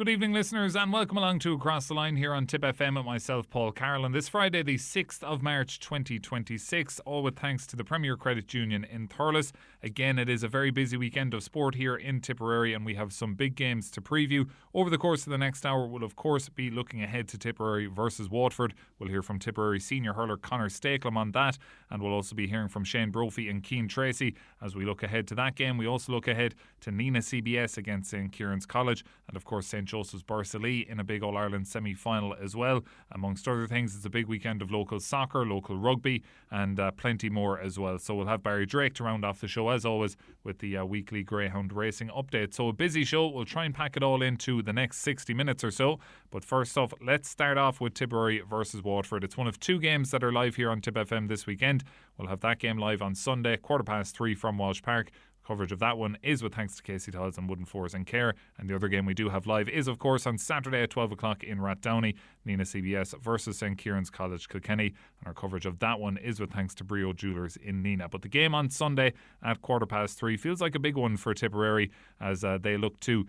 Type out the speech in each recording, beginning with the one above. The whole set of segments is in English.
Good evening, listeners, and welcome along to Across the Line here on Tip FM with myself, Paul Carroll. And this Friday, the 6th of March 2026, all with thanks to the Premier Credit Union in Thurles. Again, it is a very busy weekend of sport here in Tipperary, and we have some big games to preview. Over the course of the next hour, we'll of course be looking ahead to Tipperary versus Waterford. We'll hear from Tipperary senior hurler Conor Stakelum on that, and we'll also be hearing from Shane Brophy and Cian Treacy as we look ahead to that game. We also look ahead to Nina CBS against St Kieran's College, and of course St Joseph's Borsallee in a big All-Ireland semi-final as well. Amongst other things, it's a big weekend of local soccer, local rugby, and plenty more as well. So we'll have Barry Drake to round off the show as always with the weekly greyhound racing update. So a busy show. We'll try and pack it all into the next 60 minutes or so. But first off, let's start off with Tipperary versus Waterford. It's one of two games that are live here on Tip FM this weekend. We'll have that game live on Sunday, 3:15 from Walsh Park. Coverage of that one is with thanks to Casey Tiles and Wooden Floors and Care. And the other game we do have live is, of course, on Saturday at 12 o'clock in Rathdowney, Nina CBS versus St Kieran's College Kilkenny. And our coverage of that one is with thanks to Brio Jewellers in Nina. But the game on Sunday at 3:15 feels like a big one for Tipperary as they look to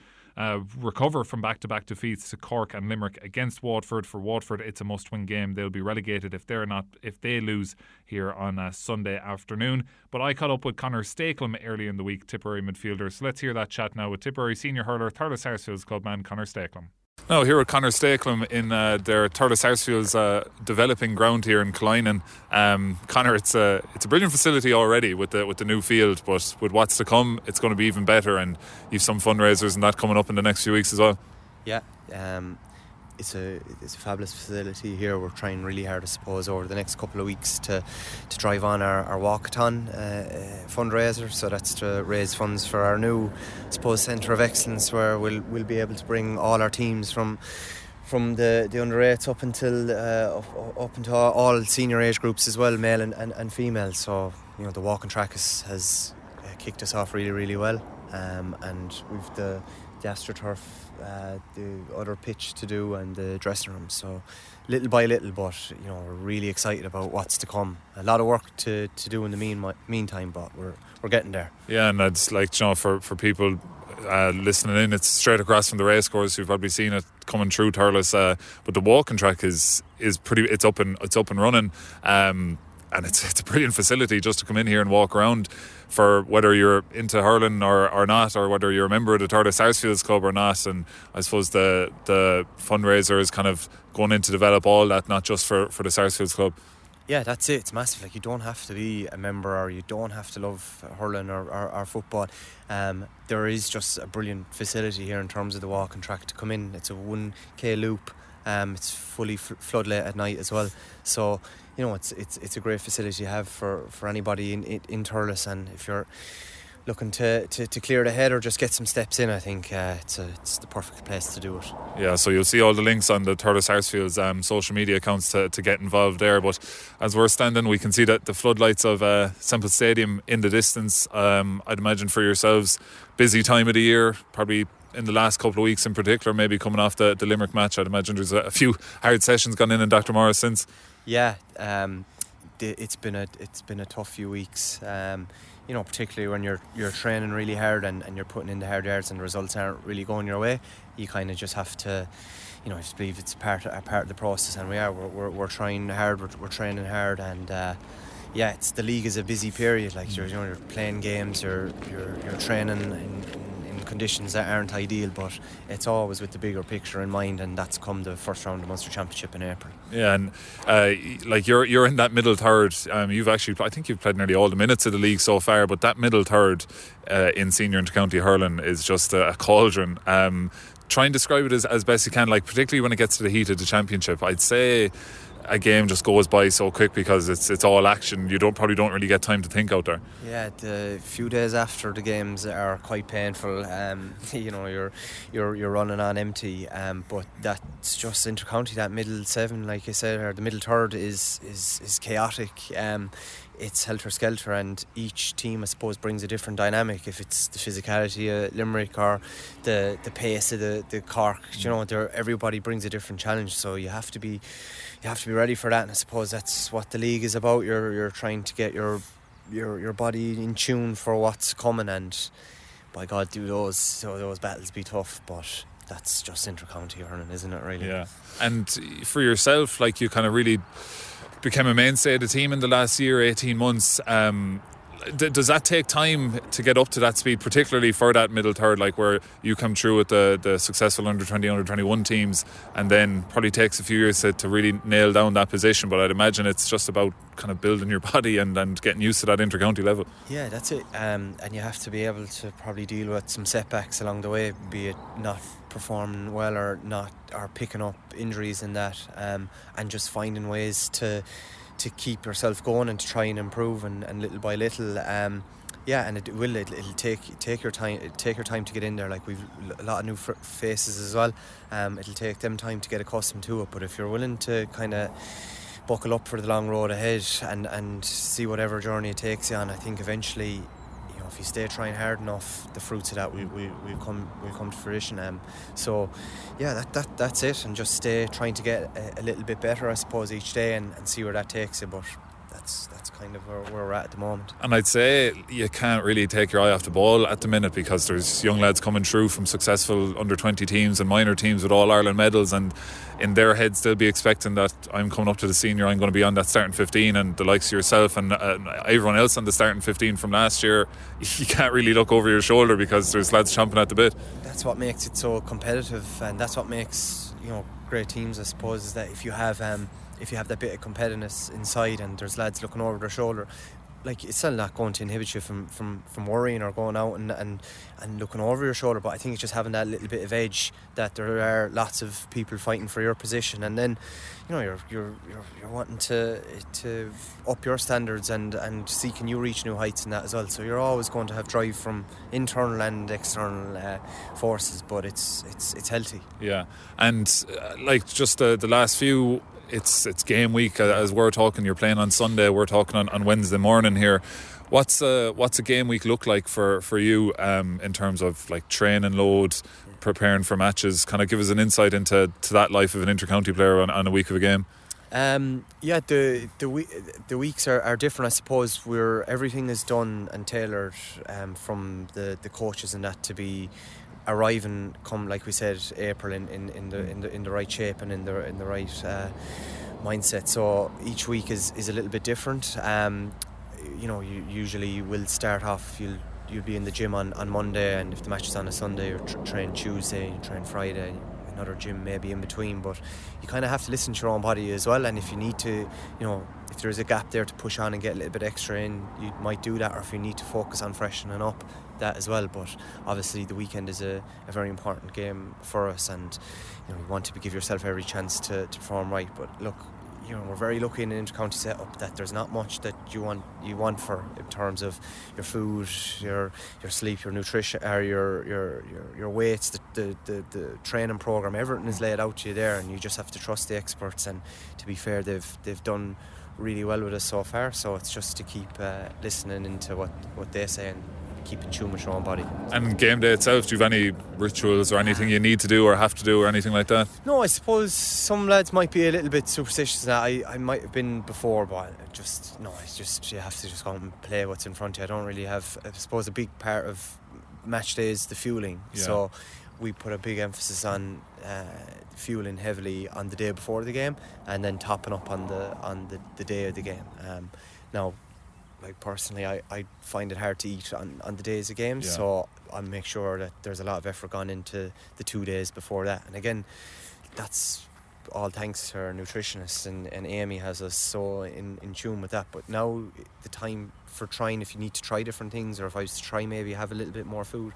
recover from back-to-back defeats to Cork and Limerick against Waterford. For Waterford, it's a must-win game. They'll be relegated if they lose here on Sunday afternoon. But I caught up with Conor Stakelum early in the week, Tipperary midfielder. So let's hear that chat now with Tipperary senior hurler, Thurles Sarsfield's clubman Conor Stakelum. Now here with Conor Stakelum in their Thurles Sarsfield's developing ground here in Killeen. Conor, it's a brilliant facility already with the new field, but with what's to come, it's going to be even better. And you've some fundraisers and that coming up in the next few weeks as well. Yeah, it's a fabulous facility here. We're trying really hard, I suppose, over the next couple of weeks to drive on our walkathon fundraiser. So that's to raise funds for our new, I suppose, centre of excellence, where we'll be able to bring all our teams from the under 8s up until all senior age groups as well, male and female. So the walking track has kicked us off really, really well, and we've the AstroTurf, the other pitch to do, and the dressing room. So little by little, but we're really excited about what's to come. A lot of work to do in the meantime, but we're getting there. Yeah, and it's like, for people listening in, it's straight across from the racecourse. You've probably seen it coming through Thurles, but the walking track is pretty. It's up and running. And it's a brilliant facility just to come in here and walk around, for whether you're into hurling or not, or whether you're a member of the Thurles Sarsfields Club or not. And I suppose the fundraiser is kind of going in to develop all that, not just for the Sarsfields Club. Yeah, that's it. It's massive. Like, you don't have to be a member, or you don't have to love hurling or football. There is just a brilliant facility here in terms of the walking track to come in. It's a 1k loop. It's fully floodlit at night as well. So it's a great facility to have for anybody in Thurles. And if you're looking to clear the head or just get some steps in, I think it's the perfect place to do it. Yeah, so you'll see all the links on the Thurles Sarsfield's social media accounts to get involved there. But as we're standing, we can see that the floodlights of Semple Stadium in the distance. I'd imagine for yourselves, busy time of the year, probably in the last couple of weeks in particular, maybe coming off the Limerick match. I'd imagine there's a few hard sessions gone in Dr. Morris since. Yeah, it's been a tough few weeks. Particularly when you're training really hard and you're putting in the hard yards and the results aren't really going your way. You kind of just have to, I just believe it's part of the process, and we're trying hard, we're training hard, and it's the league is a busy period. Like, you're playing games, you're training in conditions that aren't ideal, but it's always with the bigger picture in mind, and that's come the first round of Munster Championship in April. Yeah, and you're in that middle third. I think you've played nearly all the minutes of the league so far, but that middle third in senior inter-county hurling is just a cauldron. Try and describe it as best you can, like particularly when it gets to the heat of the championship. I'd say a game just goes by so quick because it's all action. You probably don't really get time to think out there. Yeah, the few days after the games are quite painful. You're running on empty. But that's just inter-county. That middle seven, like I said, or the middle third is chaotic. It's helter-skelter, and each team, I suppose, brings a different dynamic. If it's the physicality of Limerick or the pace of the Cork, everybody brings a different challenge. So you have to be ready for that. And I suppose that's what the league is about. You're trying to get your body in tune for what's coming, and by God, do those battles be tough. But that's just inter-county hurling, isn't it, really? Yeah. And for yourself, like, you kind of really became a mainstay of the team in the last year, 18 months. Does that take time to get up to that speed, particularly for that middle third, like where you come through with the successful under-20, under-21 teams, and then probably takes a few years to really nail down that position? But I'd imagine it's just about kind of building your body and getting used to that inter-county level. Yeah, that's it. And you have to be able to probably deal with some setbacks along the way, be it not performing well or picking up injuries in that, and just finding ways to keep yourself going and to try and improve, and little by little, and it'll take your time to get in there. Like, we've a lot of new faces as well. It'll take them time to get accustomed to it, but if you're willing to kind of buckle up for the long road ahead and see whatever journey it takes you on, I think eventually, if you stay trying hard enough, the fruits of that will come to fruition. So yeah, that's it, and just stay trying to get a little bit better, I suppose, each day, and see where that takes you. But that's kind of where we're at the moment. And I'd say you can't really take your eye off the ball at the minute, because there's young lads coming through from successful under-20 teams and minor teams with All-Ireland medals, and in their heads they'll be expecting that I'm coming up to the senior, I'm going to be on that starting 15, and the likes of yourself and everyone else on the starting 15 from last year, you can't really look over your shoulder because there's lads chomping at the bit. That's what makes it so competitive, and that's what makes great teams, I suppose, is that if you have that bit of competitiveness inside and there's lads looking over their shoulder, like, it's still not going to inhibit you from worrying or going out and looking over your shoulder. But I think it's just having that little bit of edge, that there are lots of people fighting for your position, and then you're wanting to up your standards and see, can you reach new heights in that as well. So you're always going to have drive from internal and external forces, but it's healthy. Yeah. And like, just the last few, it's game week, as we're talking. You're playing on Sunday, we're talking on Wednesday morning here. What's a game week look like for you, in terms of like training load, preparing for matches? Kind of give us an insight into that life of an inter-county player on a week of a game. The weeks are different, I suppose. Everything is done and tailored from the coaches and that to be arriving come, like we said, April in the right shape and in the right mindset. So each week is a little bit different. You usually will start off, you'll be in the gym on Monday, and if the match is on a Sunday, you train Tuesday, you train Friday, another gym maybe in between. But you kind of have to listen to your own body as well, and if you need to, if there is a gap there to push on and get a little bit extra in, you might do that, or if you need to focus on freshening up, that as well. But obviously the weekend is a very important game for us, and you want to give yourself every chance to perform right. But look, we're very lucky in an inter-county setup that there's not much that you want for, in terms of your food, your sleep, your nutrition, or your weights, the training program. Everything is laid out to you there, and you just have to trust the experts. And to be fair, they've done really well with us so far. So it's just to keep listening into what they say and keep in tune with your own body. And game day itself, do you have any rituals or anything you need to do or have to do or anything like that? No, I suppose some lads might be a little bit superstitious. I might have been before, but it's just you have to just go and play what's in front of you. I don't really have, I suppose, a big part of match day is the fueling. Yeah. So we put a big emphasis on fueling heavily on the day before the game, and then topping up on the day of the game. Now, like, personally, I find it hard to eat on the days of games, so I make sure that there's a lot of effort gone into the 2 days before that. And again, that's all thanks to our nutritionist, and Amy has us so in tune with that. But now the time for trying, if you need to try different things, or if I was to try maybe have a little bit more food,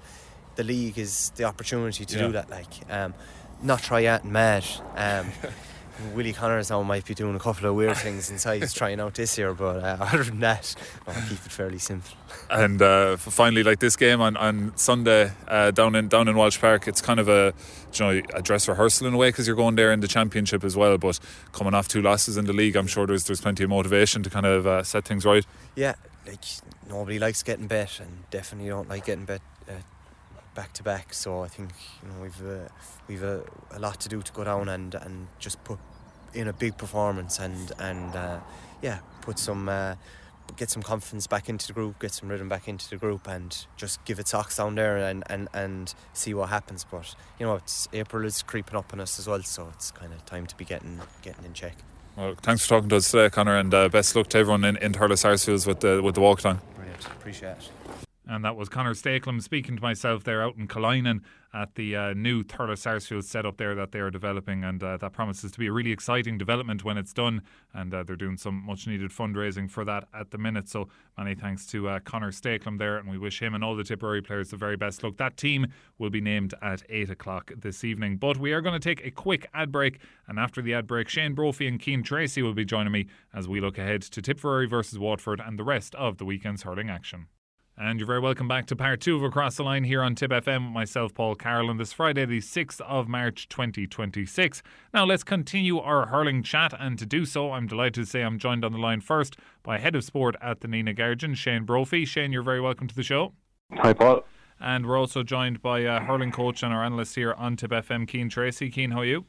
the league is the opportunity to do that. Like, not try out and mad. Willie Connors now might be doing a couple of weird things inside he's trying out this year, but other than that, I'll keep it fairly simple. And finally, like this game on Sunday down in Walsh Park, it's kind of a dress rehearsal in a way, because you're going there in the championship as well, but coming off 2 losses in the league, I'm sure there's plenty of motivation to kind of set things right. Yeah, like, nobody likes getting bet, and definitely don't like getting bet back to back. So I think we've a lot to do to go down and just put in a big performance and put some get some confidence back into the group, get some rhythm back into the group, and just give it socks down there and see what happens. But it's April is creeping up on us as well, so it's kind of time to be getting in check. Well, thanks for talking to us today, Conor, and best luck to everyone in Thurles Sarsfields with the walkathon. Brilliant, appreciate it. And that was Conor Stakelum speaking to myself there out in Killiney at the new Thurles Sarsfields setup there that they are developing, and that promises to be a really exciting development when it's done, and they're doing some much needed fundraising for that at the minute. So many thanks to Conor Stakelum there, and we wish him and all the Tipperary players the very best luck. That team will be named at 8 o'clock this evening. But we are going to take a quick ad break, and after the ad break, Shane Brophy and Cian Treacy will be joining me as we look ahead to Tipperary versus Waterford and the rest of the weekend's hurling action. And you're very welcome back to part 2 of Across the Line here on Tip FM with myself, Paul Carroll, on this Friday the 6th of March 2026. Now let's continue our hurling chat, and to do so I'm delighted to say I'm joined on the line first by Head of Sport at the Nina Guardian, Shane Brophy. Shane, you're very welcome to the show. Hi, Paul. And we're also joined by hurling coach and our analyst here on Tip FM, Cian Treacy. Cian, how are you?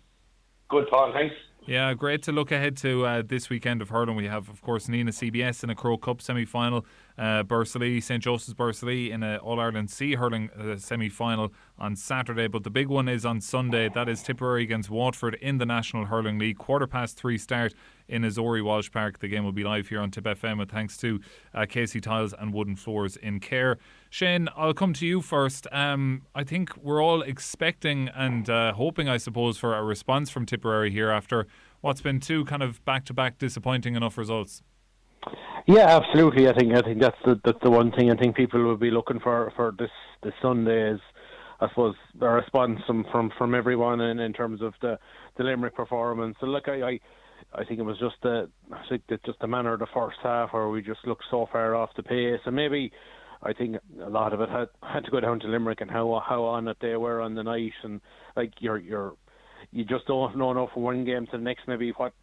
Good, Paul, thanks. Yeah, great to look ahead to this weekend of hurling. We have, of course, Nina CBS in a Crow Cup semi-final, Bursley, St Joseph's Bursley in an All-Ireland Sea hurling semi-final on Saturday. But the big one is on Sunday. That is Tipperary against Waterford in the National Hurling League. 3:15 start in Azori Walsh Park. The game will be live here on Tip FM with thanks to Casey Tiles and Wooden Floors in Care. Shane, I'll come to you first. I think we're all expecting and hoping, I suppose, for a response from Tipperary here after what's been two kind of back-to-back disappointing enough results. Yeah, absolutely. I think that's the one thing I think people will be looking for this Sunday is, I suppose, a response from everyone in terms of the Limerick performance. So look, I think it was just the manner of the first half where we just looked so far off the pace, and maybe I think a lot of it had to go down to Limerick and how on it they were on the night, and like you just don't know enough from one game to the next maybe what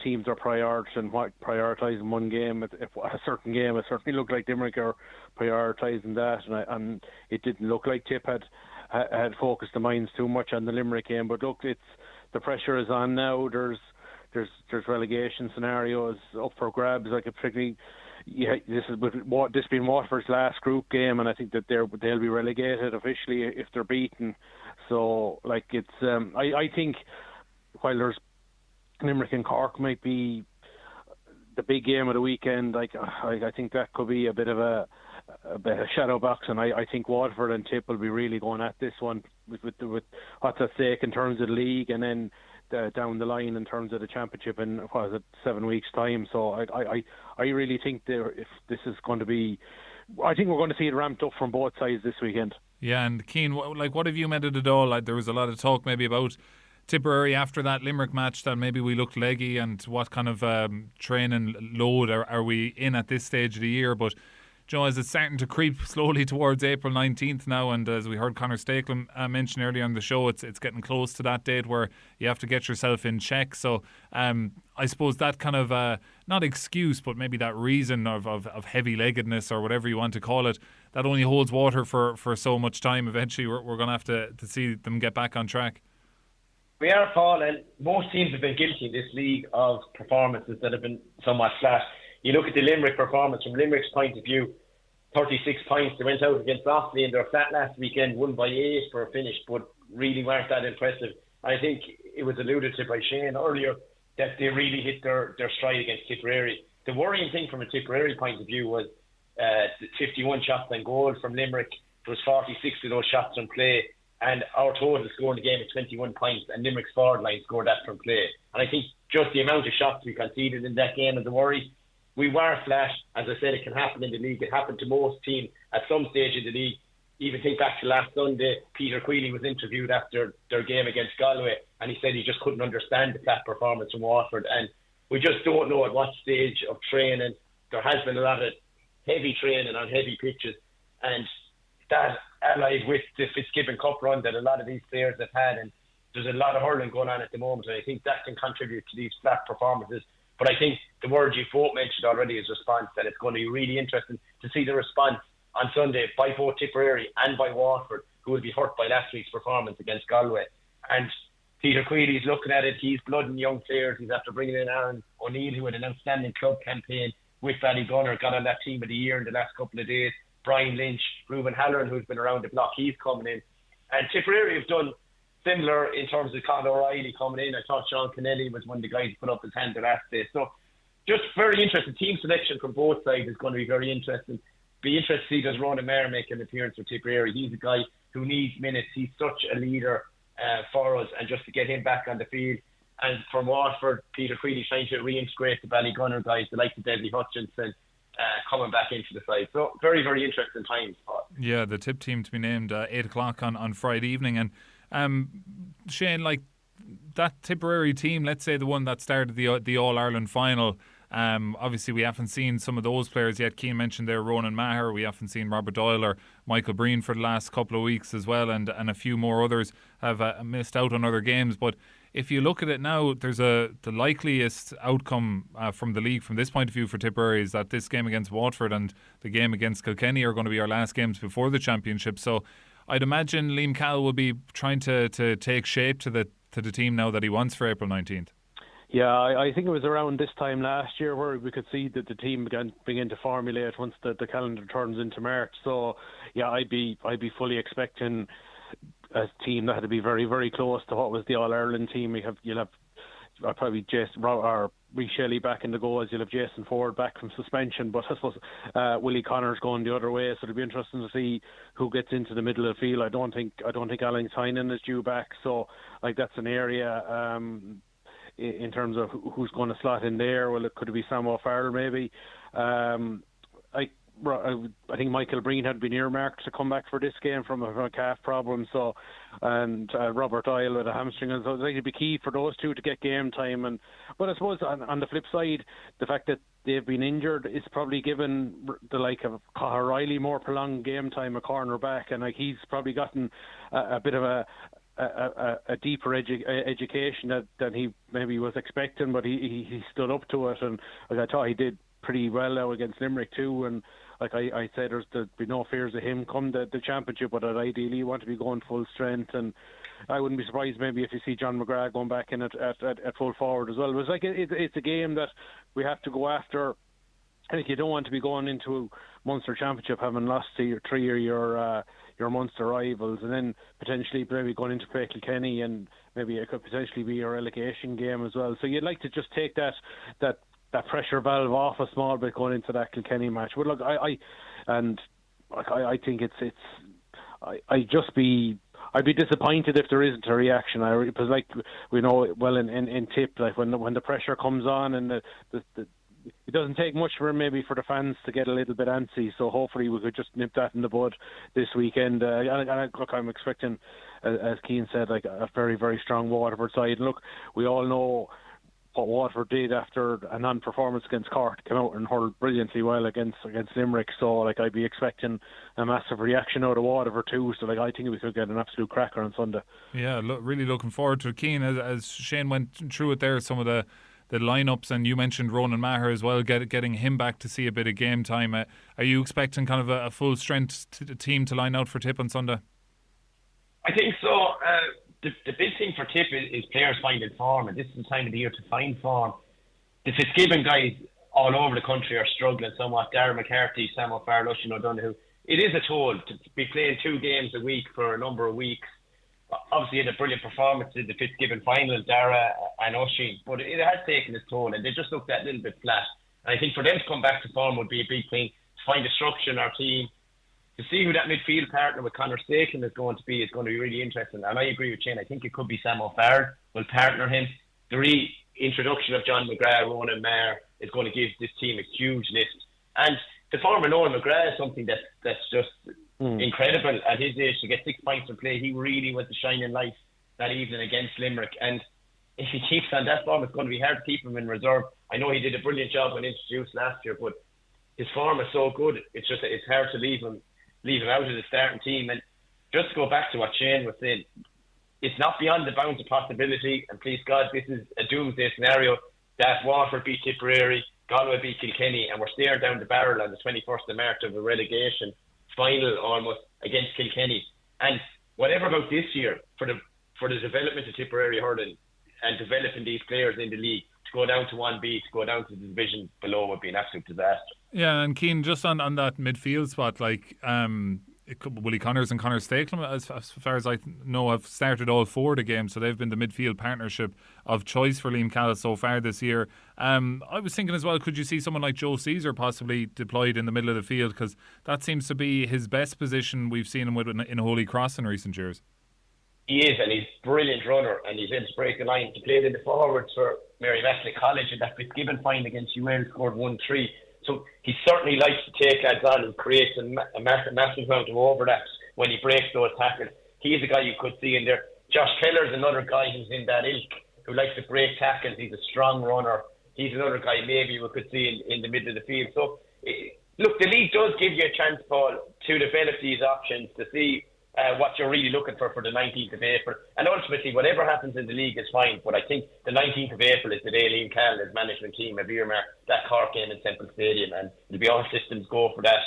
teams are prioritising one game. If a certain game, it certainly looked like Limerick are prioritising that, and it didn't look like Tip had focused the minds too much on the Limerick game. But look, the pressure is on now. There's relegation scenarios up for grabs, like particularly. Yeah, this being Waterford's last group game, and I think that they'll be relegated officially if they're beaten. So, like, it's I think while there's Limerick and Cork might be the big game of the weekend, like I think that could be a bit of a shadow box, and I think Waterford and Tip will be really going at this one with what's at stake in terms of the league, and then down the line in terms of the championship in 7 weeks' time. So I really think if this is going to be, I think we're going to see it ramped up from both sides this weekend. Yeah, and Cian, what have you made of it all? Like, there was a lot of talk maybe about Tipperary after that Limerick match that maybe we looked leggy, and what kind of training load are we in at this stage of the year? But Joe, is it starting to creep slowly towards April 19th now? And as we heard Conor Stakelum mention earlier on the show, it's getting close to that date where you have to get yourself in check. So I suppose that kind of, not excuse, but maybe that reason of heavy-leggedness or whatever you want to call it, that only holds water for so much time. Eventually we're going to have to see them get back on track. We are, Paul, and most teams have been guilty in this league of performances that have been somewhat flat. You look at the Limerick performance from Limerick's point of view, 36 points. They went out against Brophy and they were flat last weekend, won by 8 for a finish, but really weren't that impressive. I think it was alluded to by Shane earlier that they really hit their stride against Tipperary. The worrying thing from a Tipperary point of view was the 51 shots on goal from Limerick. There was 46 of those shots from play, and our total score in the game is 21 points, and Limerick's forward line scored that from play. And I think just the amount of shots we conceded in that game is a worry. We were flat. As I said, it can happen in the league. It happened to most teams at some stage in the league. Even think back to last Sunday, Peter Queally was interviewed after their game against Galway, and he said he just couldn't understand the flat performance from Waterford. And we just don't know at what stage of training. There has been a lot of heavy training on heavy pitches, and that allied with the Fitzgibbon Cup run that a lot of these players have had, and there's a lot of hurling going on at the moment, and I think that can contribute to these flat performances. But I think the word you both mentioned already is response, and it's going to be really interesting to see the response on Sunday by both Tipperary and by Waterford, who will be hurt by last week's performance against Galway. And Peter Quealy's looking at it. He's blooding young players. He's after bringing in Aaron O'Neill, who had an outstanding club campaign with Ballygunner, got on that team of the year in the last couple of days. Brian Lynch, Ruben Halloran, who's been around the block, he's coming in. And Tipperary have done similar in terms of Conor O'Reilly coming in. I thought Sean Kennelly was one of the guys who put up his hand the last day. So just very interesting. Team selection from both sides is going to be very interesting. Be interested to see does Ronan Maher make an appearance for Tipperary. He's a guy who needs minutes. He's such a leader for us, and just to get him back on the field. And from Waterford, Peter Creedy trying to reintegrate the Ballygunner guys, the likes of Deadly Hutchinson, coming back into the side. So very, very interesting times. Yeah, the Tip team to be named 8 o'clock on Friday evening. And Shane, like that Tipperary team, let's say the one that started the All-Ireland final, obviously we haven't seen some of those players yet. Keane mentioned there Ronan Maher. We haven't seen Robert Doyle or Michael Breen for the last couple of weeks as well, and a few more others have missed out on other games. But if you look at it now, there's the likeliest outcome from the league from this point of view for Tipperary is that this game against Waterford and the game against Kilkenny are going to be our last games before the championship. So I'd imagine Liam Cowell will be trying to take shape to the team now that he wants for April 19th. Yeah, I think it was around this time last year where we could see that the team begin to formulate once the calendar turns into March. So yeah, I'd be fully expecting a team that had to be very, very close to what was the All-Ireland team. You'll have probably Ree Shelley back in the goals. You'll have Jason Ford back from suspension, but I suppose Willie Connor's going the other way, so it'll be interesting to see who gets into the middle of the field. I don't think Alan Tynan is due back, so like that's an area in terms of who's going to slot in there. Well, could it be Sam O'Farrell maybe? I think Michael Breen had been earmarked to come back for this game from a calf problem. So, and Robert Doyle with a hamstring, and so it'd be key for those two to get game time. But I suppose on the flip side, the fact that they've been injured is probably given the like of Conor O'Reilly more prolonged game time, a cornerback, and like he's probably gotten a bit of a deeper education than he maybe was expecting, but he stood up to it, and like I thought he did pretty well now against Limerick too. And like I said, there'd be no fears of him come the championship, but ideally you want to be going full strength. And I wouldn't be surprised maybe if you see John McGrath going back in at full forward as well. It was like it's a game that we have to go after. I think you don't want to be going into a Munster Championship having lost to three of your Munster rivals, and then potentially maybe going into play Kilkenny, and maybe it could potentially be a relegation game as well. So you'd like to just take that pressure valve off a small bit going into that Kilkenny match. But look, I think I'd be disappointed if there isn't a reaction. Because like we know well in Tip, like when the pressure comes on and it doesn't take much for the fans to get a little bit antsy. So hopefully we could just nip that in the bud this weekend. Look, I'm expecting, as Keane said, like a very, very strong Waterford side. And look, we all know what Waterford did after a non-performance against Cork, came out and hurled brilliantly well against Limerick. So like I'd be expecting a massive reaction out of Waterford too. So like I think we could get an absolute cracker on Sunday. Yeah, really looking forward to it. Keane, as Shane went through it there, some of the lineups, and you mentioned Ronan Maher as well, getting him back to see a bit of game time. Are you expecting kind of a full strength team to line out for Tip on Sunday? I think so. The big thing for Tip is players finding form, and this is the time of the year to find form. The Fitzgibbon guys all over the country are struggling somewhat. Darren McCarthy, Sam O'Farrell, Oisin O'Donoghue. It is a toll to be playing 2 games a week for a number of weeks. Obviously, had a brilliant performance in the Fitzgibbon final, Dara and Oisin, but it has taken its toll, and they just looked that little bit flat. And I think for them to come back to form would be a big thing, to find a structure in our team. To see who that midfield partner with Conor Stakelum is going to be really interesting. And I agree with Shane. I think it could be Sam O'Farrell will partner him. The reintroduction of John McGrath, Ronan Maher is going to give this team a huge lift. And the form of Noel McGrath is something that's just incredible at his age to get 6 points in play. He really was the shining light that evening against Limerick. And if he keeps on that form, it's going to be hard to keep him in reserve. I know he did a brilliant job when introduced last year, but his form is so good. It's hard to leave him out of the starting team. And just to go back to what Shane was saying, it's not beyond the bounds of possibility, and please God, this is a doomsday scenario, that Waterford beat Tipperary, Galway beat Kilkenny, and we're staring down the barrel on the 21st of March of a relegation final almost against Kilkenny. And whatever about this year, for the development of Tipperary hurling and developing these players in the league, to go down to 1B, to go down to the division below would be an absolute disaster. Yeah, and Keane, just on that midfield spot, like Willie Connors and Conor Stakelum, as far as I know, have started all 4 of the games, so they've been the midfield partnership of choice for Liam Callis so far this year. I was thinking as well, could you see someone like Joe Caesar possibly deployed in the middle of the field, because that seems to be his best position we've seen him with in Holy Cross in recent years. He is, and he's a brilliant runner, and he's able to break the line. He played in the forwards for Mary Macaulay College, and that Fitzgibbon final against UL scored 1-3. So he certainly likes to take lads on and create a massive amount of overlaps when he breaks those tackles. He's a guy you could see in there. Josh Keller's another guy who's in that ilk, who likes to break tackles. He's a strong runner. He's another guy maybe we could see in the middle of the field. So, look, the league does give you a chance, Paul, to develop these options, to see what you're really looking for the 19th of April. And ultimately, whatever happens in the league is fine. But I think the 19th of April is the day Liam Callan, his management team, have earmarked that Cork game in Temple Stadium. And it'll be all systems go for that.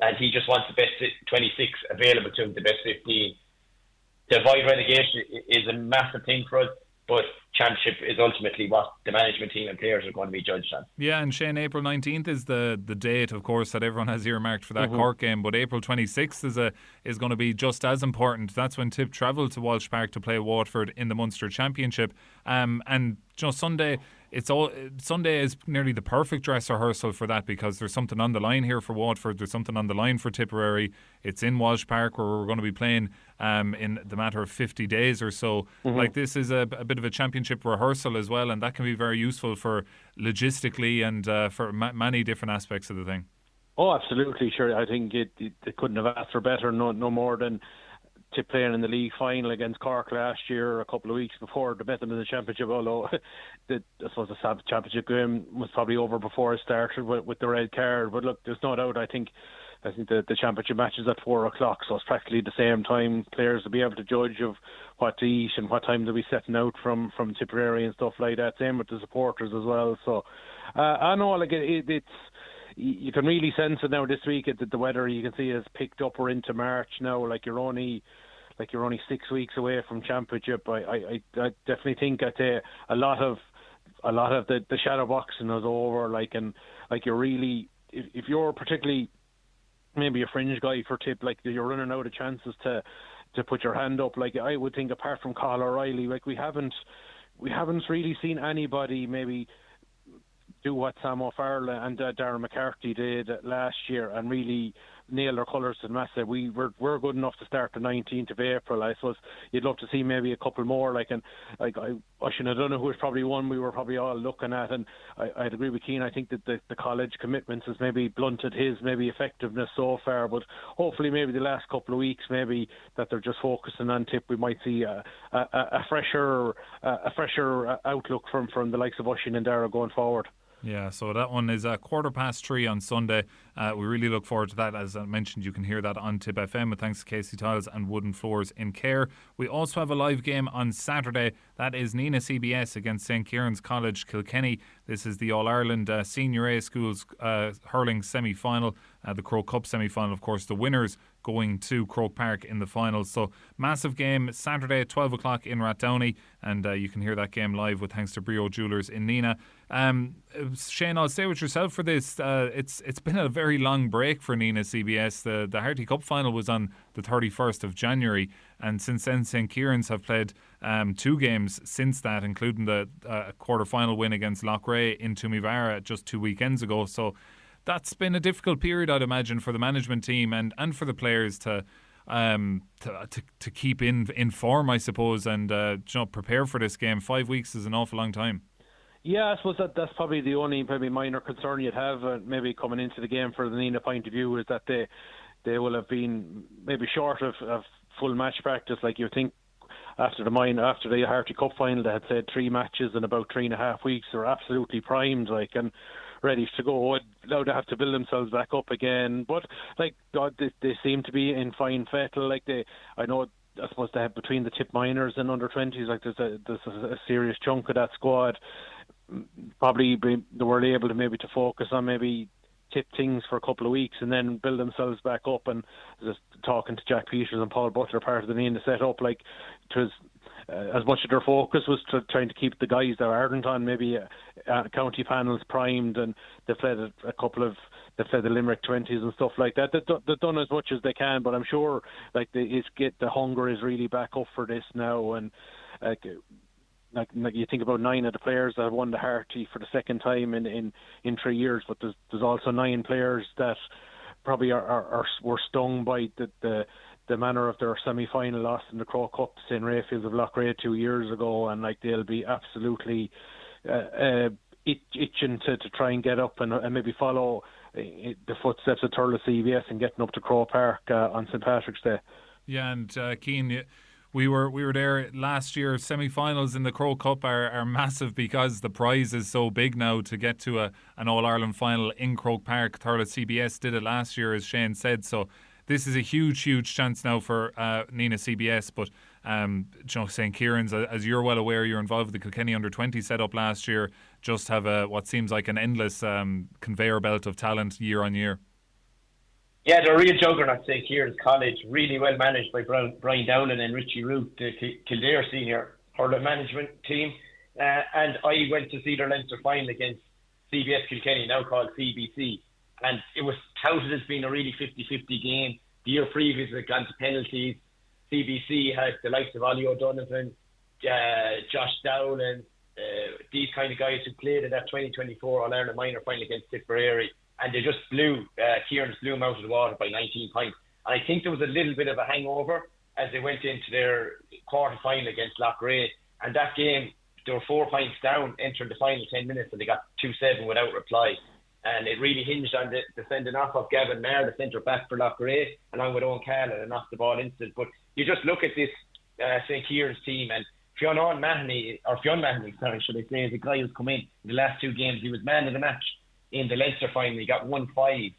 And he just wants the best 26 available to him, the best 15. To avoid relegation is a massive thing for us. But championship is ultimately what the management team and players are going to be judged on. Yeah, and Shane, April 19th is the date, of course, that everyone has earmarked for that Cork game. But April 26th is going to be just as important. That's when Tip travel to Walsh Park to play Waterford in the Munster Championship. And you know, Sunday is nearly the perfect dress rehearsal for that, because there's something on the line here for Waterford. There's something on the line for Tipperary. It's in Walsh Park, where we're going to be playing in the matter of 50 days or so. Like, this is a bit of a championship rehearsal as well, and that can be very useful for logistically and for many different aspects of the thing. Oh, absolutely, sure. I think it couldn't have asked for better. No more than Tip playing in the league final against Cork last year, a couple of weeks before the Bethlehem in the championship. Although I suppose the championship game was probably over before it started with the red card. But look, there's no doubt. I think the championship match is at 4 o'clock, so it's practically the same time. Players will be able to judge of what to eat and what time they'll be setting out from Tipperary and stuff like that. Same with the supporters as well. So I know, like it's. You can really sense it now this week. The weather, you can see, has picked up. We're into March now. Like you're only 6 weeks away from championship. I definitely think that a lot of the shadow boxing is over. You're really, if you're particularly maybe a fringe guy for Tip, like you're running out of chances to put your hand up. Like I would think, apart from Carl O'Reilly, like we haven't really seen anybody maybe do what Sam O'Farrell and Darren McCarthy did last year and really nail their colours to the mast. We're good enough to start the 19th of April. I suppose you'd love to see maybe a couple more. Oisin O'Donoghue was probably one we were probably all looking at, and I'd agree with Keane. I think that the college commitments has maybe blunted his maybe effectiveness so far, but hopefully maybe the last couple of weeks maybe that they're just focusing on Tip, we might see a fresher outlook from the likes of Oisin and Dara going forward. Yeah, so that one is 3:15 on Sunday. We really look forward to that. As I mentioned, you can hear that on Tip FM with thanks to Casey Tiles and Wooden Floors in Care. We also have a live game on Saturday. That is Nina CBS against St Kieran's College Kilkenny. This is the All-Ireland Senior A Schools hurling semi-final. The Croke Cup semi-final, of course, the winners going to Croke Park in the finals. So massive game Saturday at 12 o'clock in Rathdowney, and you can hear that game live with thanks to Brio Jewellers in Nina. Shane, I'll stay with yourself for this. It's been a very long break for Nina CBS. The Harty Cup final was on the 31st of January, and since then St Kieran's have played 2 games since that, including the quarter-final win against Loughrea in Toomevara just 2 weekends ago. So that's been a difficult period, I'd imagine, for the management team and for the players to keep in form, I suppose, and prepare for this game. 5 weeks is an awful long time. Yeah, I suppose that's probably the only maybe minor concern you'd have maybe coming into the game for the Nina point of view, is that they will have been maybe short of full match practice. Like you think after the Harty Cup final, they had said 3 matches in about 3.5 weeks. They're absolutely primed, and ready to go. Now they have to build themselves back up again. But God, they seem to be in fine fettle. I suppose they have between the Tip minors and under 20s. There's a serious chunk of that squad. Probably they were able to maybe to focus on maybe Tip things for a couple of weeks and then build themselves back up. And just talking to Jack Peters and Paul Butler, part of the Nina set up, it was as much of their focus was trying to keep the guys that ardent on maybe county panels primed, and they've played they've played the Limerick 20s and stuff like that. They've done as much as they can, but I'm sure like the hunger is really back up for this now. And like you think about 9 of the players that have won the Harty for the second time in 3 years, but there's also 9 players that probably were stung by the manner of their semi-final loss in the Crow Cup to St. Raphael's of Loughrea 2 years ago, and like they'll be absolutely itching to try and get up and maybe follow the footsteps of Thurles CBS and getting up to Crow Park on St. Patrick's Day. Yeah, and Cian, we were there last year. Semi-finals in the Crow Cup are massive because the prize is so big now to get to an All-Ireland final in Croke Park. Thurles CBS did it last year, as Shane said, so this is a huge chance now for Nina CBS. But St. Kieran's, as you're well aware, you're involved with the Kilkenny under-20 set up last year, just have what seems like an endless conveyor belt of talent year on year. Yeah, they're a real juggernaut, St. Kieran's College, really well managed by Brian Dowling and Richie Root, the Kildare senior hurler management team. And I went to see their Leinster final against CBS Kilkenny, now called CBC. And it was touted as being a really 50-50 game. The year previous, it had gone to penalties. CBC had the likes of Ollie O'Donovan, Josh Dowling, these kind of guys who played in that 2024 All-Ireland minor final against Tipperary. And they just Kieran's blew them out of the water by 19 points. And I think there was a little bit of a hangover as they went into their quarter-final against Loughrea. And that game, they were 4 points down, entered the final 10 minutes, and they got 2-7 without reply. And it really hinged on the sending off of Gavin Maher, the centre-back for Loughrea, along with Owen Carroll, and off the ball instant. But you just look at this St. Kieran's team, and Fionn Mahoney, should I say, is a guy who's come in the last 2 games. He was man of the match in the Leinster final. He got 1-5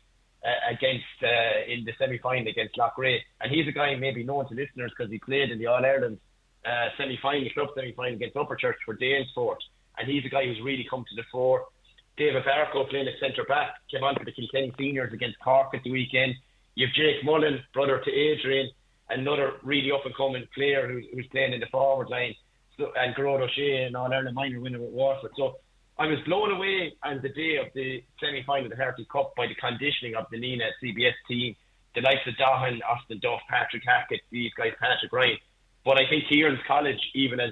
against in the semi-final against Loughrea. And he's a guy maybe known to listeners because he played in the All-Ireland club semi-final against Upperchurch for Dalesport. And he's a guy who's really come to the fore. David Barco playing at centre-back, came on for the Kilkenny seniors against Cork at the weekend. You have Jake Mullen, brother to Adrian, another really up-and-coming player who's playing in the forward line, and Gerard O'Shea, an All-Ireland minor winner with Waterford. So I was blown away on the day of the semi-final of the Harty Cup by the conditioning of the Nina CBS team, the likes of Dahan, Austin Duff, Patrick Hackett, these guys, Patrick Ryan. But I think Kieran's College, even as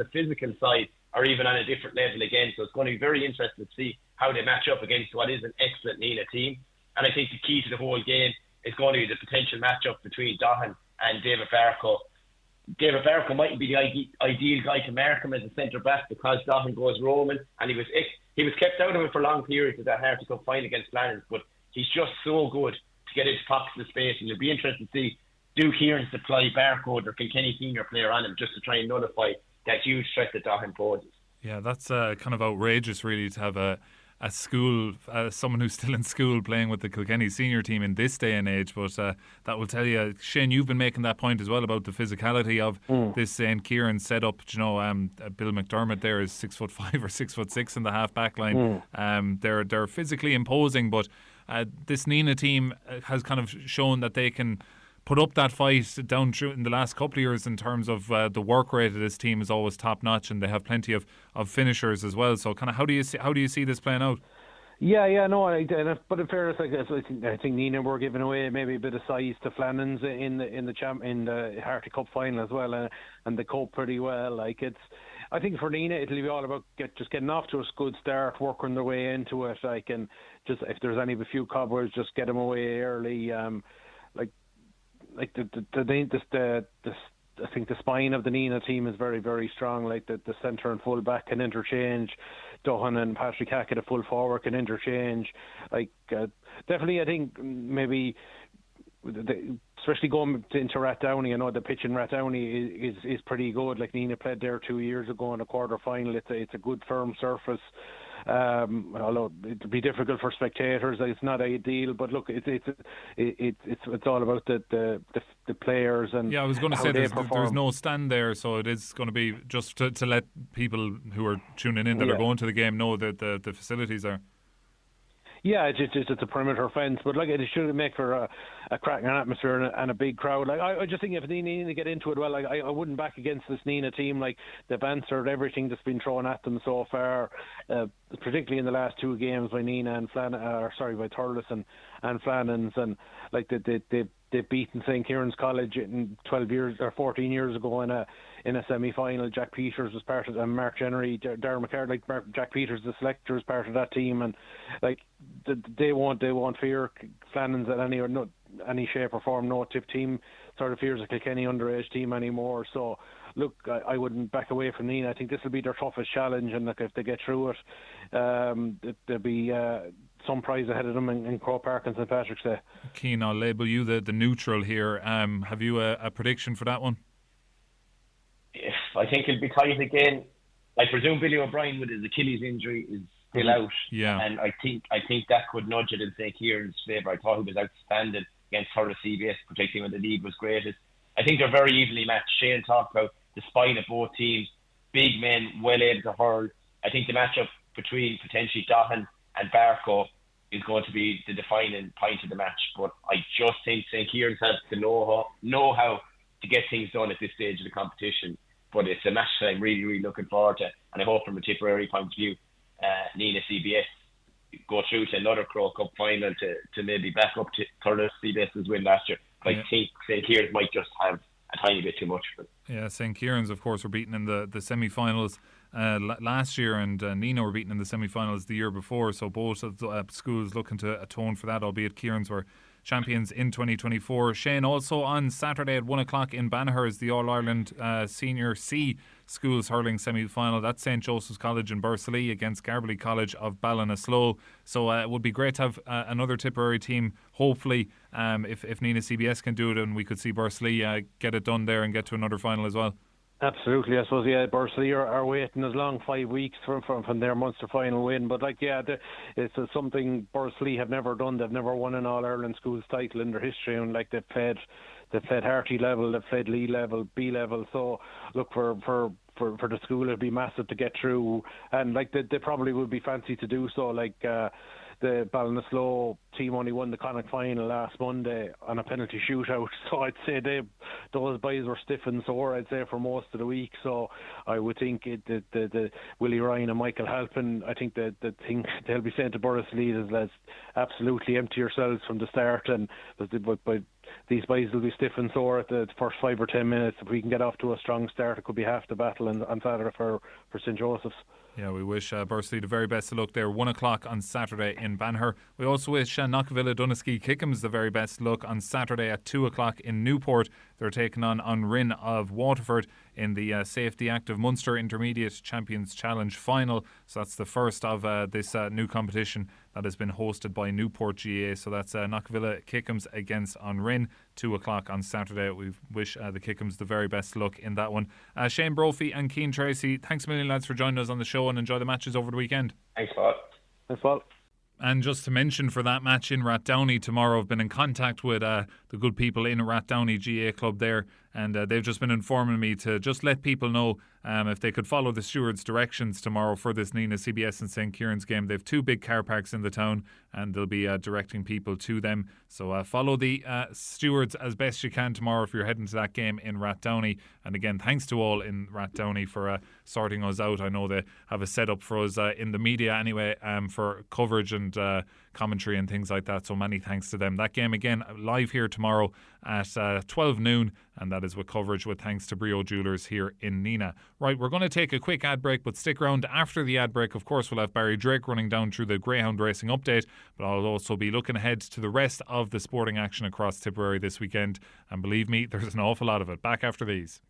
a physical side, are even on a different level again. So it's going to be very interesting to see how they match up against what is an excellent Nina team. And I think the key to the whole game is going to be the potential matchup between Dahan and David Barco. David Barco mightn't be the ideal guy to mark him as a centre-back because Dahan goes roaming, and he was kept out of it for long periods of that Harty Cup final against Flanners, but he's just so good to get into pockets of space, and you'll be interested to see do Kieran supply Barco, their Kilkenny senior player, on him just to try and nullify that huge threat that Dahan poses. Yeah, that's kind of outrageous, really, to have a school, someone who's still in school playing with the Kilkenny senior team in this day and age. But that will tell you, Shane, you've been making that point as well about the physicality of this St. Kieran setup. You know, Bill McDermott there is 6'5" or 6'6" in the half back line. They're physically imposing, but this Nina team has kind of shown that they can put up that fight down through in the last couple of years in terms of the work rate of this team is always top notch, and they have plenty of finishers as well. So kind of how do you see this playing out? But in fairness, I think Nina were giving away maybe a bit of size to Flannans in the Harty Cup final as well, and they coped pretty well. I think for Nina it'll be all about just getting off to a good start, working their way into it. And just if there's a few cobwebs, just get them away early. I think the spine of the Nina team is very, very strong. Like the centre and full back can interchange. Dahan and Patrick Hackett, a full forward, can interchange. Definitely, I think maybe, especially going into Rathdowney. I know the pitch in Rathdowney is pretty good. Like Nina played there 2 years ago in a quarter final. It's a good firm surface. Although it'll be difficult for spectators, it's not ideal. But look, it's all about the players and I was going to say there's no stand there, so it is going to be just to let people who are tuning in that are going to the game know that the facilities are. Yeah, it's a perimeter fence, but it should make for a cracking atmosphere and a big crowd. Like I just think if they need to get into it, well, I wouldn't back against this Nenagh team. Like they've answered everything that's been thrown at them so far, particularly in the last two games by Nenagh and by Thurles and Flannans, and like they've beaten St. Kieran's College in 12 years or 14 years ago in a semi-final. Jack Peters was part of, and Mark Jennery, Darren McCarthy, Jack Peters, the selector, was part of that team, and like they won't fear Flannans at any shape or form. No Tip team sort of fears a Kilkenny underage team anymore. So look, I wouldn't back away from Nenagh. I think this will be their toughest challenge, and look, if they get through it, there'll be some prize ahead of them in Croke Park and St. Patrick's Day. Cian, I'll label you the neutral here. Have you a prediction for that one? I think it'll be tight again. I presume Billy O'Brien with his Achilles injury is still out. Yeah. And I think that could nudge it in St. Kieran's favour. I thought he was outstanding against Thurles CBS, particularly when the lead was greatest. I think they're very evenly matched. Shane talked about the spine of both teams, big men, well able to hurl. I think the matchup between potentially Dahan and Barco is going to be the defining point of the match. But I just think St. Kieran's has the know-how to get things done at this stage of the competition. But it's a match that I'm really, really looking forward to. And I hope from a Tipperary point of view, Nenagh CBS go through to another Croke Cup final to maybe back up to Thurles CBS's win last year. I think St. Kieran's might just have a tiny bit too much for them. Yeah, St. Kieran's, of course, were beaten in the semi-finals last year, and Nenagh were beaten in the semi-finals the year before. So both of the schools looking to atone for that, albeit Kieran's were champions in 2024. Shane, also on Saturday at 1 o'clock in Banagher is the All-Ireland Senior C Schools Hurling Semi-Final. That's St. Joseph's College in Bursalee against Garbley College of Ballinasloe. So it would be great to have another Tipperary team, hopefully, if Nenagh CBS can do it, and we could see Bursalee get it done there and get to another final as well. Absolutely, I suppose. Yeah, Bursalee are waiting as long 5 weeks from their Munster final win. But it's something Bursalee have never done. They've never won an All Ireland schools title in their history, and like they've played Harty level, they've played Lee level, B level. So look for the school, it'd be massive to get through, and like they probably would be fancy to do so. Like the Ballinasloe team only won the Connacht final last Monday on a penalty shootout, so I'd say those boys were stiff and sore, I'd say, for most of the week. So I would think the Willie Ryan and Michael Halpin, I think the thing they'll be saying to Bursalee is let's absolutely empty yourselves from the start, and but these boys will be stiff and sore at the first 5 or 10 minutes. If we can get off to a strong start, it could be half the battle on Saturday for St. Joseph's. Yeah, we wish Bursalee the very best of luck there. 1 o'clock on Saturday in Banagher. We also wish Knockville Doneski Kickham's the very best luck on Saturday at 2 o'clock in Newport. They're taking on Rin of Waterford in the Safety Active Munster Intermediate Champions Challenge final. So that's the first of this new competition that has been hosted by Newport GA. So that's Knockville Kickham's against Rin, 2 o'clock on Saturday. We wish the Kickham's the very best luck in that one. Shane Brophy and Cian Treacy, thanks a million, lads, for joining us on the show, and enjoy the matches over the weekend. Thanks, Paul. Thanks, Paul. And just to mention, for that match in Rathdowney tomorrow, I've been in contact with the good people in Rathdowney GA Club there, and they've just been informing me to just let people know if they could follow the stewards' directions tomorrow for this Nenagh CBS and St. Kieran's game. They have 2 big car parks in the town, and they'll be directing people to them. So follow the stewards as best you can tomorrow if you're heading to that game in Rathdowney. And again, thanks to all in Rathdowney for sorting us out. I know they have a setup for us in the media anyway, for coverage and commentary and things like that. So many thanks to them. That game again live here tomorrow at 12 noon, and that is with coverage with thanks to Brio Jewelers here in Nenagh. Right, we're going to take a quick ad break, but stick around after the ad break. Of course, we'll have Barry Drake running down through the Greyhound racing update, but I'll also be looking ahead to the rest of the sporting action across Tipperary this weekend, and believe me, there's an awful lot of it. Back after these.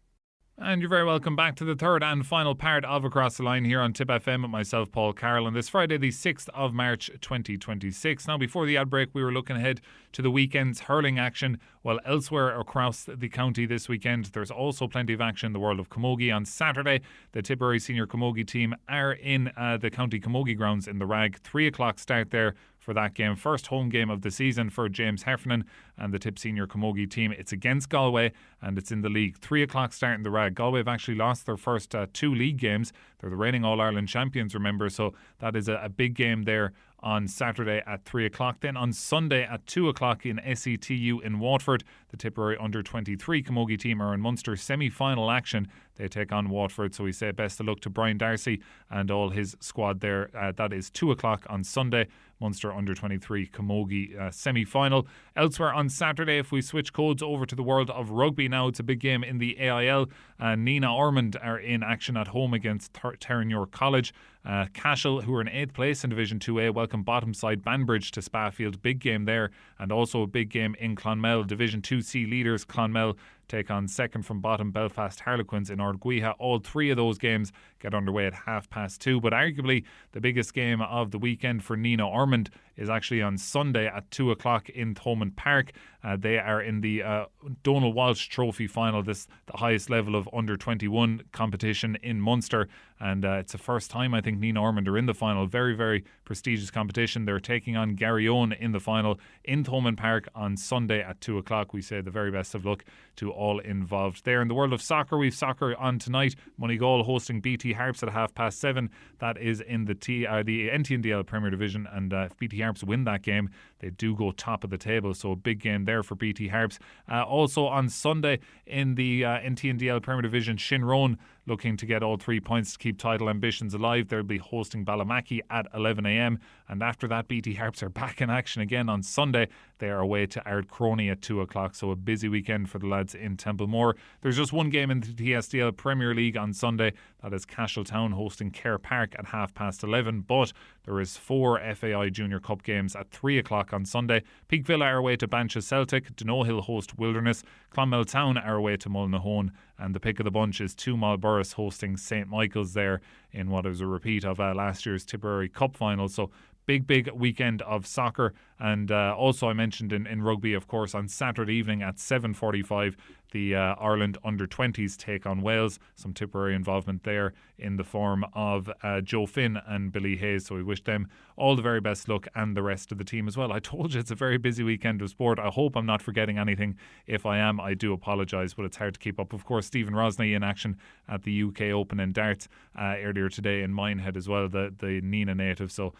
And you're very welcome back to the third and final part of Across the Line here on Tip FM with myself, Paul Carroll, on this Friday the 6th of March 2026. Now, before the ad break, we were looking ahead to the weekend's hurling action. Well, elsewhere across the county this weekend, there's also plenty of action in the world of camogie. On Saturday, the Tipperary senior camogie team are in the county camogie grounds in the Rag. 3 o'clock start there for that game. First home game of the season for James Heffernan and the Tip Senior Camogie team. It's against Galway and it's in the league. 3 o'clock start in the Rag. Galway have actually lost their first 2 league games. They're the reigning All-Ireland champions, remember, so that is a big game there on Saturday at 3 o'clock. Then on Sunday at 2 o'clock in SETU in Waterford, the Tipperary under-23 camogie team are in Munster semi-final action. They take on Waterford, so we say best of luck to Brian Darcy and all his squad there. That is 2 o'clock on Sunday, Munster under-23 camogie semi-final. Elsewhere on Saturday, if we switch codes over to the world of rugby now, it's a big game in the AIL. Nina Ormond are in action at home against Terranure College. Cashel, who are in 8th place in Division 2A, welcome bottom side Banbridge to Spafield. Big game there, and also a big game in Clonmel. Division 2C leaders Clonmel take on second from bottom Belfast Harlequins in Ardguiha. All three of those games get underway at 2:30. But arguably the biggest game of the weekend for Nina Ormond is actually on Sunday at 2 o'clock in Thomond Park. They are in the Donal Walsh Trophy final, the highest level of under-21 competition in Munster. And it's the first time I think Nina Ormond are in the final. Very, very prestigious competition. They're taking on Garryowen in the final in Thomond Park on Sunday at 2 o'clock. We say the very best of luck to all involved there. In the world of soccer, we've soccer on tonight. Moneygall hosting BT Harps at 7:30. That is in the NTNDL Premier Division, and if BT Harps win that game, they do go top of the table, so a big game there for BT Harps. Also on Sunday in the NTNDL Premier Division, Shinrone looking to get all 3 points to keep title ambitions alive. They'll be hosting Ballamackie at 11 a.m. And after that, BT Harps are back in action again on Sunday. They are away to Ardcroney at 2 o'clock, so a busy weekend for the lads in Templemore. There's just one game in the TSDL Premier League on Sunday. That is Cashel Town hosting Kerr Park at 11:30. But there is 4 FAI Junior Cup games at 3 o'clock on Sunday. Peak Villa are away to Bancha Celtic. Dunohill host Wilderness. Clonmel Town are away to Mullinahone. And the pick of the bunch is 2 Marlboroughs hosting St Michael's there in what is a repeat of last year's Tipperary Cup final. So big weekend of soccer. And also I mentioned in rugby, of course, on Saturday evening at 7:45, the Ireland under-20s take on Wales. Some Tipperary involvement there in the form of Joe Finn and Billy Hayes. So we wish them all the very best luck, and the rest of the team as well. I told you it's a very busy weekend of sport. I hope I'm not forgetting anything. If I am, I do apologise, but it's hard to keep up. Of course, Stephen Rosney in action at the UK Open in darts earlier today in Minehead as well, the Nina native. So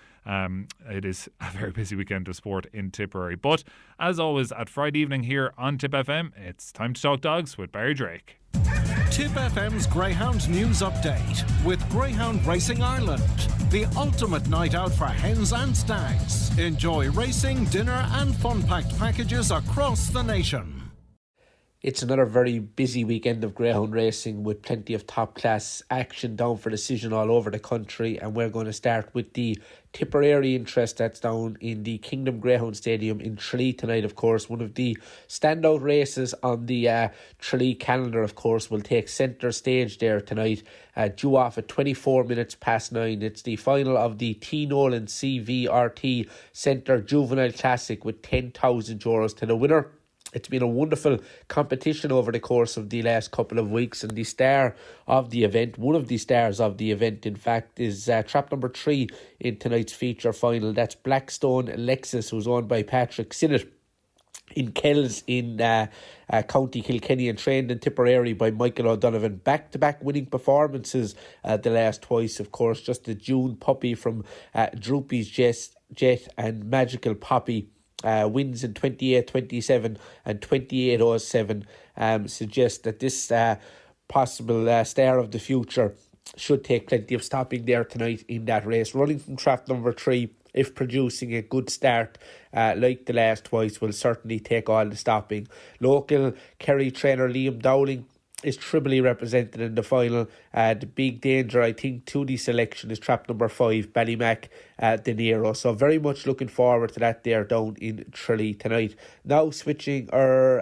it is a very busy weekend of sport in Tipperary. But as always at Friday evening here on Tip FM, it's time to talk dogs with Barry Drake. Tip FM's Greyhound News Update with Greyhound Racing Ireland. The ultimate night out for hens and stags. Enjoy racing, dinner and fun-packed packages across the nation. It's another very busy weekend of greyhound racing with plenty of top-class action down for decision all over the country, and we're going to start with the Tipperary interest that's down in the Kingdom Greyhound Stadium in Tralee tonight. Of course, one of the standout races on the Tralee calendar, of course, will take centre stage there tonight, due off at 24 minutes past 9. It's the final of the T. Nolan CVRT Centre Juvenile Classic with €10,000 to the winner. It's been a wonderful competition over the course of the last couple of weeks, and the star of the event, one of the stars of the event in fact, is trap number 3 in tonight's feature final. That's Blackstone Lexus, who's owned by Patrick Sinnott in Kells in County Kilkenny, and trained in Tipperary by Michael O'Donovan. Back-to-back winning performances the last twice, of course. Just the June puppy from Droopy's Jet and Magical Poppy. Wins in 28-27 and 28-07 suggest that this possible star of the future should take plenty of stopping there tonight in that race. Running from trap number 3, if producing a good start like the last twice, will certainly take all the stopping. Local Kerry trainer Liam Dowling is triply represented in the final. The big danger, I think, to the selection is trap number 5, Ballymac De Niro. So very much looking forward to that there down in Tralee tonight. Now switching our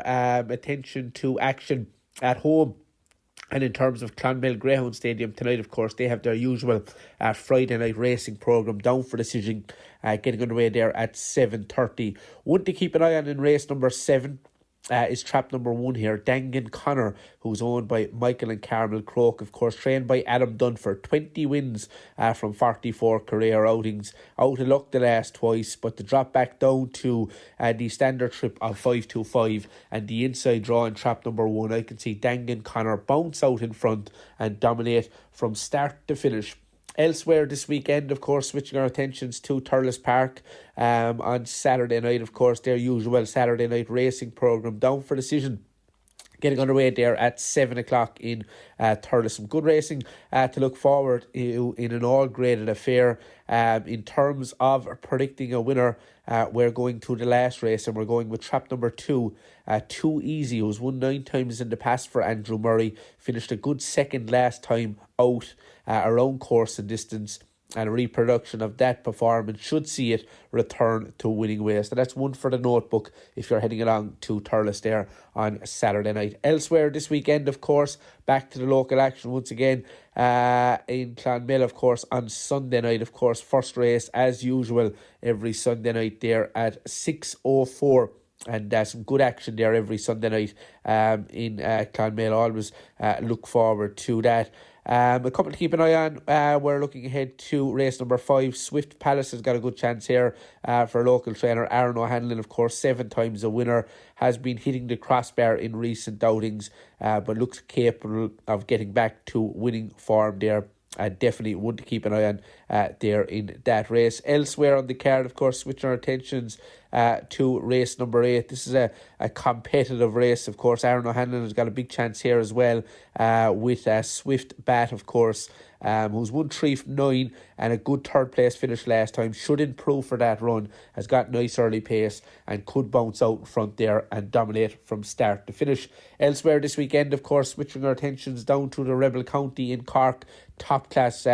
attention to action at home. And in terms of Clonmel Greyhound Stadium tonight, of course, they have their usual Friday night racing programme down for decision, getting underway there at 7:30. One to keep an eye on in race number 7 is trap number 1 here, Dangan Connor, who's owned by Michael and Carmel Croke, of course, trained by Adam Dunford. 20 wins from 44 career outings. Out of luck the last twice, but the drop back down to the standard trip of 525 and the inside draw in trap number 1, I can see Dangan Connor bounce out in front and dominate from start to finish. Elsewhere this weekend, of course, switching our attentions to Thurles Park on Saturday night, of course, their usual Saturday night racing programme, Down for Decision, getting underway there at 7 o'clock in Thurles. Some good racing to look forward to in an all-graded affair. In terms of predicting a winner, we're going to the last race, and we're going with trap number 2, Too Easy, who's won 9 times in the past for Andrew Murray, finished a good second last time out around course and distance, and a reproduction of that performance should see it return to winning ways. So that's one for the notebook if you're heading along to Thurles there on Saturday night. Elsewhere this weekend, of course, back to the local action once again in Clonmel, of course, on Sunday night. Of course, first race as usual every Sunday night there at 6:04. And some good action there every Sunday night in Clonmel. Always look forward to that. A couple to keep an eye on. We're looking ahead to race number 5. Swift Palace has got a good chance here for local trainer Aaron O'Hanlon, of course, 7 times a winner, has been hitting the crossbar in recent outings, but looks capable of getting back to winning form there. Definitely one to keep an eye on there in that race. Elsewhere on the card, of course, switching our attentions to race number 8. This is a competitive race, of course. Aaron O'Hanlon has got a big chance here as well with Swift Bat, of course, who's won 3 from 9 and a good third place finish last time. Should improve for that run, has got nice early pace and could bounce out in front there and dominate from start to finish. Elsewhere this weekend, of course, switching our attentions down to the Rebel County in Cork. Top class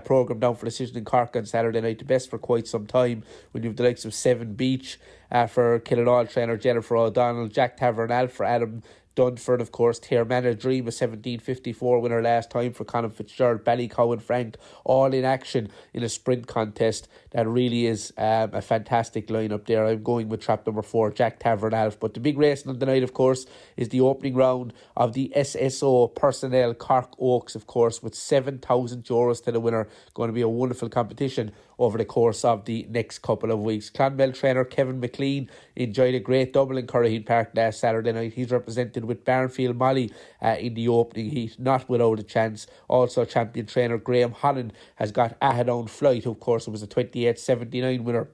programme Down for Decision in Cork on Saturday night, the best for quite some time, when you have the likes of Seven Beach for Killinall trainer Jennifer O'Donnell, Jack Tavernal for Adam Dunford, of course, Tiermana Dream, a 1754 winner last time for Colin Fitzgerald, Ballycow and Frank, all in action in a sprint contest. That really is a fantastic lineup there. I'm going with trap number 4, Jack Tavernal. But the big race on the night, of course, is the opening round of the SSO Personnel Cork Oaks, of course, with €7,000 to the winner. Going to be a wonderful competition over the course of the next couple of weeks. Clonmel trainer Kevin McLean enjoyed a great double in Curraheen Park last Saturday night. He's represented with Barnfield Molly in the opening heat, not without a chance. Also, champion trainer Graham Holland has got Ahadown Flight. Of course, it was a 28.79 winner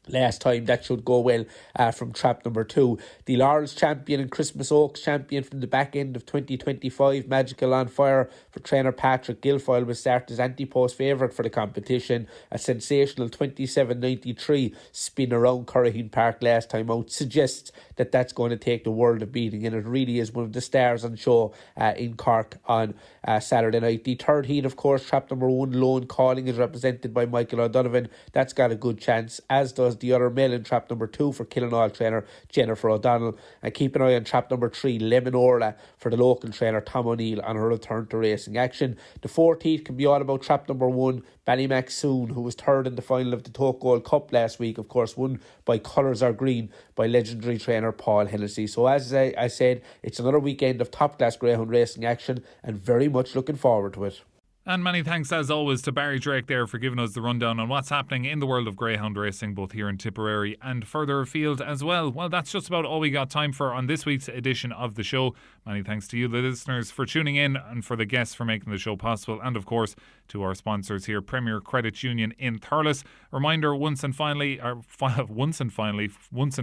last time. That should go well from trap number 2. The Laurels champion and Christmas Oaks champion from the back end of 2025, Magical on Fire for trainer Patrick Guilfoyle, was started as anti-post favourite for the competition. A sensational 27.93 spin around Curraheen Park last time out suggests that that's going to take the world of beating, and it really is one of the stars on show in Cork on Saturday night. The third heat, of course, trap number 1, Lone Calling, is represented by Michael O'Donovan. That's got a good chance, as does the other male in trap number 2 for Killinall trainer Jennifer O'Donnell. And keep an eye on trap number 3, Lemon Orla, for the local trainer Tom O'Neill on her return to racing action. The fourth heat can be all about trap number 1, Ballymaxoon, who was third in the final of the Tokol Cup last week, of course, won by Colours Are Green by legendary trainer Paul Hennessy. So as I said, it's another weekend of top class greyhound racing action, and very much looking forward to it. And many thanks as always to Barry Drake there for giving us the rundown on what's happening in the world of greyhound racing, both here in Tipperary and further afield as well. Well, that's just about all we got time for on this week's edition of the show. Many thanks to you, the listeners, for tuning in, and for the guests for making the show possible, and of course to our sponsors here, Premier Credit Union in Thurles. Reminder once and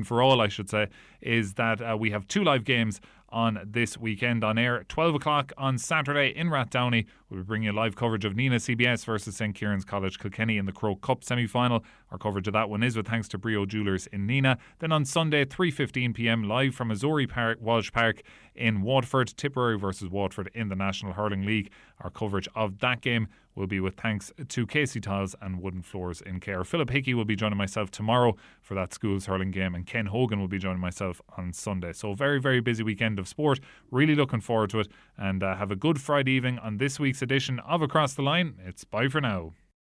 for all, I should say, is that we have 2 live games on this weekend on air. 12 o'clock on Saturday in Rathdowney, we'll be bringing you live coverage of Nina CBS versus St. Kieran's College Kilkenny in the Croke Cup semi-final. Our coverage of that one is with thanks to Brio Jewellers in Nina. Then on Sunday, 3:15pm, live from Missouri Park, Walsh Park in Waterford, Tipperary versus Waterford in the National Hurling League. Our coverage of that game will be with thanks to Casey Tiles and Wooden Floors in Care. Philip Hickey will be joining myself tomorrow for that schools hurling game, and Ken Hogan will be joining myself on Sunday. So very, very busy weekend of sport. Really looking forward to it, and have a good Friday evening on this week's edition of Across the Line. It's bye for now.